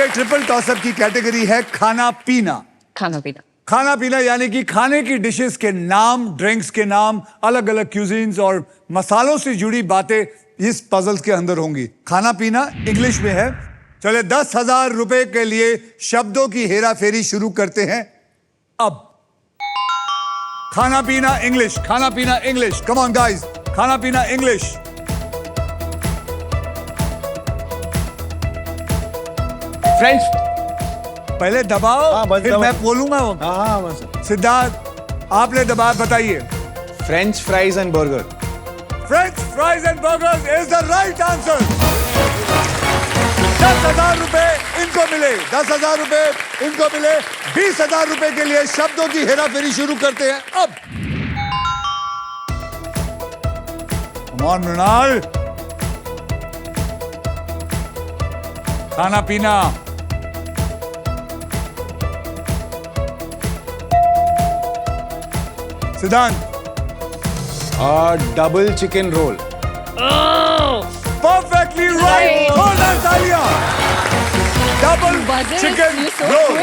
के triple toss-up की category है खाना पीना। खाना पीना। खाना पीना यानी कि खाने की डिशेस के नाम, ड्रिंक्स के नाम, अलग अलग क्यूजीन्स और मसालों से जुड़ी बातें इस पजल्स के अंदर होंगी। खाना पीना इंग्लिश में है। चले 10,000 रुपए के लिए शब्दों की हेरा फेरी शुरू करते हैं अब। खाना पीना इंग्लिश, खाना पीना इंग्लिश। कम ऑन गाइस, खाना पीना इंग्लिश। फ्रेंच। पहले दबाओ, फिर मैं बोलूंगा। सिद्धार्थ आपने दबाया, बताइए। French fries and burger. French fries and burgers is the right answer. 10,000 रुपए इनको मिले, 10,000 रुपए इनको मिले। 20,000 रुपए के लिए शब्दों की हेराफेरी शुरू करते हैं अब। कम ऑन मृणाल, खाना पीना। सिद्धांत। Double chicken roll. Perfectly right. जोरदार तालियां। Double chicken roll.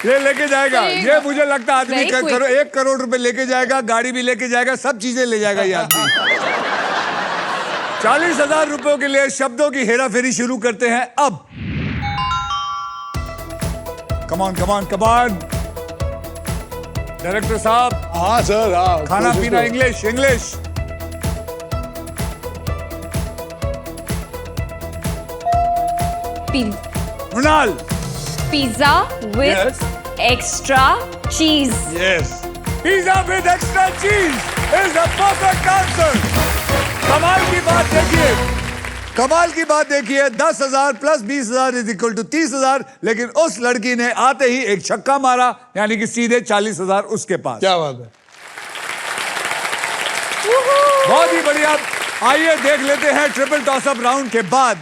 ये लेके जाएगा, ये मुझे लगता है आदमी 1 करोड़ रुपए लेके जाएगा, गाड़ी भी लेके जाएगा, सब चीजें ले जाएगा ये आदमी। 40,000 रुपयों के लिए शब्दों की हेराफेरी शुरू करते हैं अब। कमान कमान कमान। डायरेक्टर साहब। हाँ सर, हाँ। खाना पीना English, English. Mrinal. Pizza with extra cheese. Yes. Pizza with extra cheese is a perfect answer. कमाल की बात देखिए, कमाल की बात देखिए। 10,000 प्लस 20,000 इज इक्वल टू 30,000। लेकिन उस लड़की ने आते ही एक छक्का मारा, यानी कि सीधे 40,000 उसके पास। क्या बात है। बहुत ही बढ़िया। आइए देख लेते हैं ट्रिपल टॉसअप राउंड के बाद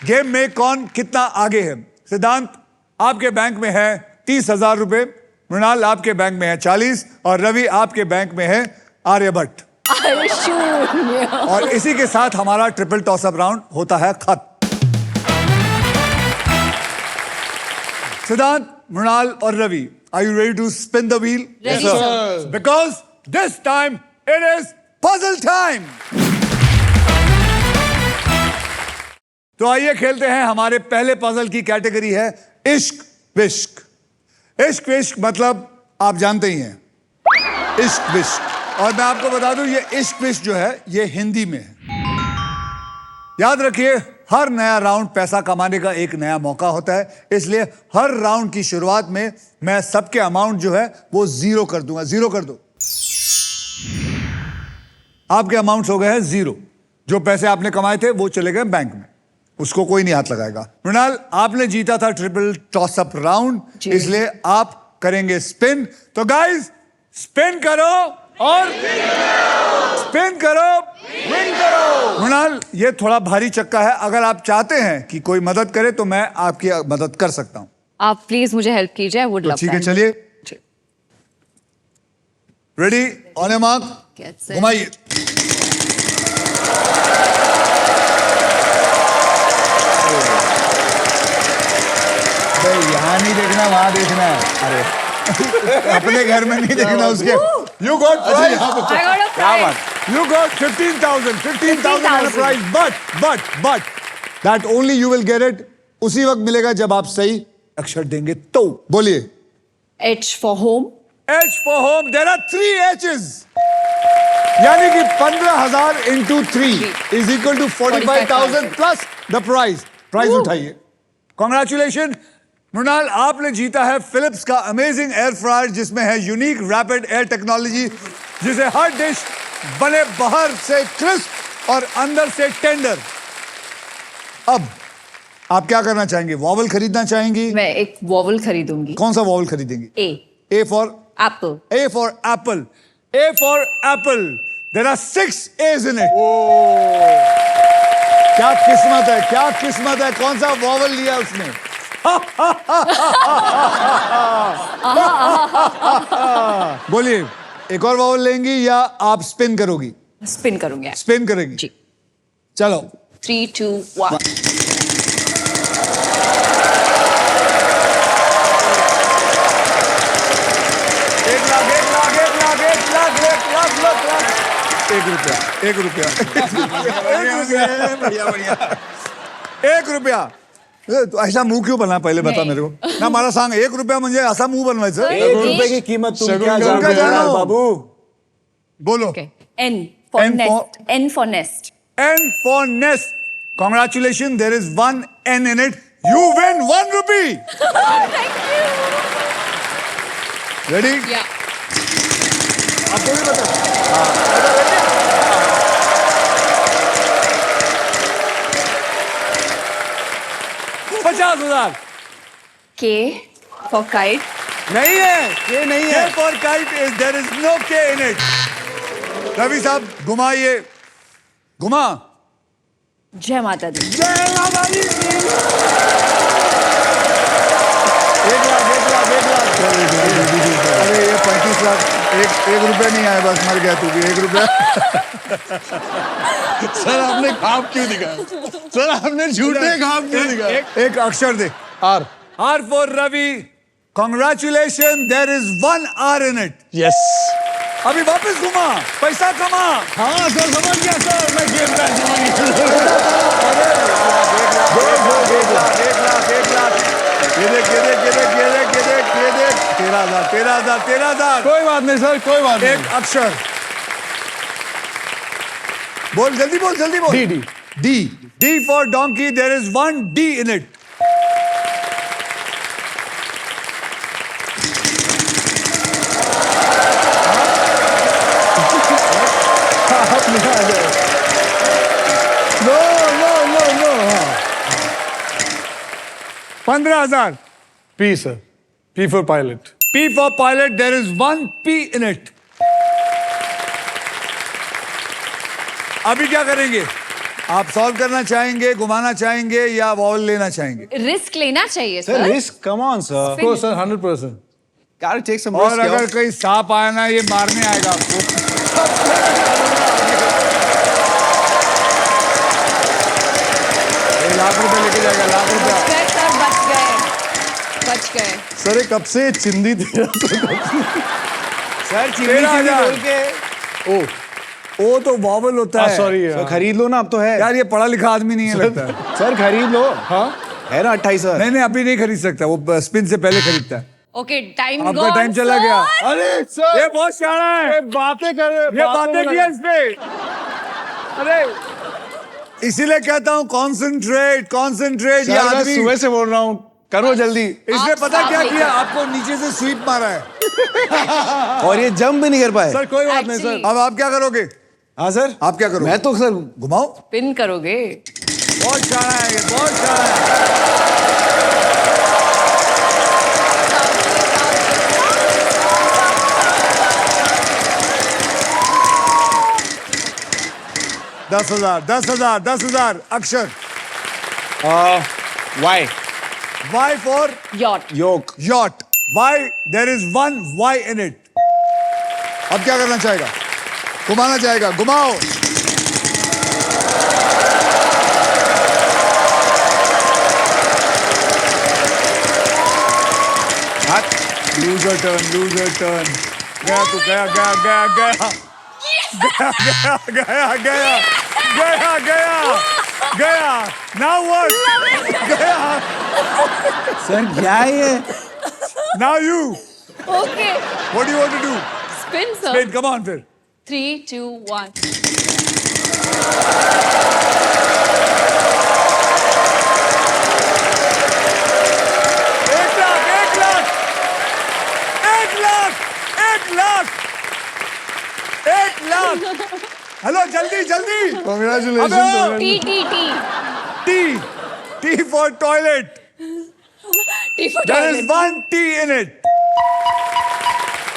गेम में कौन कितना आगे है। सिद्धांत आपके बैंक में है 30,000 रुपए, मृणाल आपके बैंक में है 40 और रवि आपके बैंक में है आर्यभट्ट। और इसी के साथ हमारा ट्रिपल टॉसअप राउंड होता है खत्म। सिद्धांत, मृणाल और Ravi, are you ready to spin the wheel? Ready, sir. Because this time it is puzzle time. तो आइए खेलते हैं। हमारे पहले पजल की कैटेगरी है इश्क विश्क। इश्क विश्क मतलब आप जानते ही हैं, इश्क विश्क। और मैं आपको बता दूं, ये इश्क विश्क जो है ये हिंदी में है। याद रखिए, हर नया राउंड पैसा कमाने का एक नया मौका होता है, इसलिए हर राउंड की शुरुआत में मैं सबके अमाउंट जो है वो 0 कर दूंगा। 0 कर दो। आपके अमाउंट हो गए हैं 0। जो पैसे आपने कमाए थे वो चले गए बैंक में, उसको कोई नहीं हाथ लगाएगा। मृणाल, आपने जीता था ट्रिपल टॉसअप राउंड, इसलिए आप करेंगे स्पिन। तो गाइस, स्पिन करो और स्पिन करो, विन करो। मृणाल, ये थोड़ा भारी चक्का है, अगर आप चाहते हैं कि कोई मदद करे तो मैं आपकी मदद कर सकता हूं। आप प्लीज मुझे हेल्प कीजिए, वुड लव। ठीक है, चलिए। रेडी, ऑन ए मार्क, घुमाइए। यहाँ नहीं देखना, वहां देखना है। अरे अपने घर में नहीं देखना उसके। You got prize. I got a prize. You got 15,000 prize. But that only you will get it उसी वक्त मिलेगा जब आप सही अक्षर देंगे तो। बोलिए। H for home. H for home. There are 3 H's. यानी कि 15,000 into 3 is equal to 45,000 plus the prize. Prize उठाइए। Congratulations. मृणाल, आपने जीता है फिलिप्स का अमेजिंग एयर फ्रायर, जिसमें है यूनिक रैपिड एयर टेक्नोलॉजी, जिसे हर डिश बने बाहर से क्रिस्प और अंदर से टेंडर। अब आप क्या करना चाहेंगे? वॉवल खरीदना चाहेंगी? मैं एक वॉवल खरीदूंगी। कौन सा vowel खरीदेंगी? A. A for Apple. A for apple. A for apple. There are 6 A's in it. क्या किस्मत है, क्या किस्मत है। कौन सा वॉवल लिया उसने? बोलिए, एक और वॉवल लेंगी या आप स्पिन करोगी? स्पिन करूंगी। स्पिन करेंगी जी। चलो। 3, 2, 1। एक रुपया बढ़िया बढ़िया 1 रुपया तू ऐसा मुंह क्यों बना पहिले बता नाही. मेरे को ना मला सांग 1 रुपया म्हणजे असा मुंह बनवायचं सर, 1 रुपए की कीमत तुम शगुन क्या का जानते हो जानो. यार बाबू. बोलो Okay. N for N for- nest. N for nest. N for nest. Congratulations, there is 1 N in it. You win 1 rupee. Thank you. Ready? Yeah. आपको भी बता. $50,000. K for kite. नहीं है. ये नहीं K है. for kite is there is no K in it. Ravi साहब घुमाइए. घुमा. जय माता दी. जय माता दी. 1 लाख. अरे ये 35 लाख. एक रुपया नहीं आया बस मर गया तू भी 1 रुपया. सर आपने खाप क्यों दिखाया? सर आपने झूठे खाप क्यों दिखाया? एक अक्षर दे. Are. R for Ravi. Congratulations, there is 1 R in it. Yes. अभी वापस घुमा. पैसा कमा. हाँ सर समझ गया सर मैं गेम का 1 लाख. ये देख. 13,000. कोई बात नहीं सर कोई बात एक अक्षर. बोल जल्दी बोल. नहीं. D. D for donkey. There is 1 D in it. No. 15,000. P sir. P for pilot. P for pilot. There is 1 P in it. अभी क्या करेंगे? आप सॉल्व करना चाहेंगे, घुमाना चाहेंगे या वॉवल लेना चाहेंगे? रिस्क लेना चाहिए Sir, sir. risk. Come on, sir. को सर 100%. Gotta take some और risk. अगर yo. कहीं सांप आया ना ये मारने आएगा आपको. ये लाख रुपए लेके जाएगा. लाख रुपया. गए सर, बच गए. सर ये कब से चिंदी थी. Sir, चिंदी 13,000. बोल के. ओ. वो तो वॉवल होता है. सॉरी. Sir, खरीद लो ना अब तो है. यार ये पढ़ा लिखा आदमी नहीं है लगता है. सर खरीद लो. हाँ. है ना 28 सर. नहीं अभी नहीं खरीद सकता. वो स्पिन से पहले खरीदता है. ओके टाइम आपका टाइम चला गया. अरे सर ये बहुत शाना है. बातें कर ये बातें किया इस पे. अरे इसीलिए कहता हूँ कॉन्सेंट्रेट. ये यार मैं आदमी सुबह से बोल रहा हूँ करो जल्दी. इसने आप पता साफ क्या नहीं किया? कर- आपको नीचे से स्वीप मारा है. और ये जंप भी नहीं कर पाए. सर कोई बात नहीं Actually- सर. अब आप क्या करोगे? हाँ सर. आप क्या करोगे? मैं तो सर घुमाओ. पिन करोगे. बहुत शाना है ये. बहुत शाना है. दस हजार. अक्षर. why Y for yacht. yoke. yacht. Why? There is 1 Y in it. अब क्या करना चाहेगा? घुमाना चाहेगा. घुमाओ. Lose your turn. गया तू. गया. Now what? गया. सर क्या है ये? Now you. Okay What do you want to do? Spin sir. Spin. Come on, फिर. 3 2 1. एक लाख. हेलो जल्दी. Congratulations. T T T T for toilet. T for There is 1 T in it.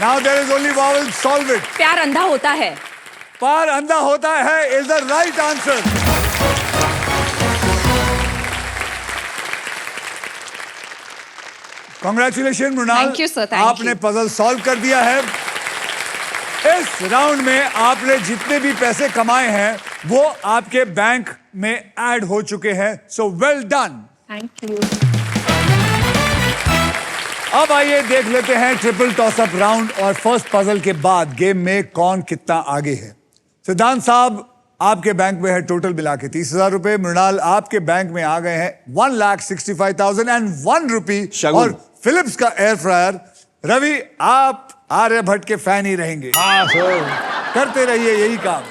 Now there is only vowel. Solve it. प्यार अंधा होता है. पार अंधा होता है is the right answer. Congratulations Mrinal. Thank you, sir. Thank आपने you. Puzzle solve कर दिया है. इस राउंड में आपने जितने भी पैसे कमाए हैं वो आपके बैंक में ऐड हो चुके हैं. So well done. Thank you. अब आइए देख लेते हैं ट्रिपल टॉस अप राउंड और फर्स्ट पजल के बाद गेम में कौन कितना आगे है। सिद्धांत साहब आपके बैंक में है टोटल मिला के 30,000 रुपए। मृणाल आपके बैंक में आ गए हैं 1,65,001 रुपी शगुन। और फिलिप्स का एयर फ्रायर। रवि आप आर्यभट्ट के फैन ही रहेंगे, हाँ सर करते रहिए यही काम।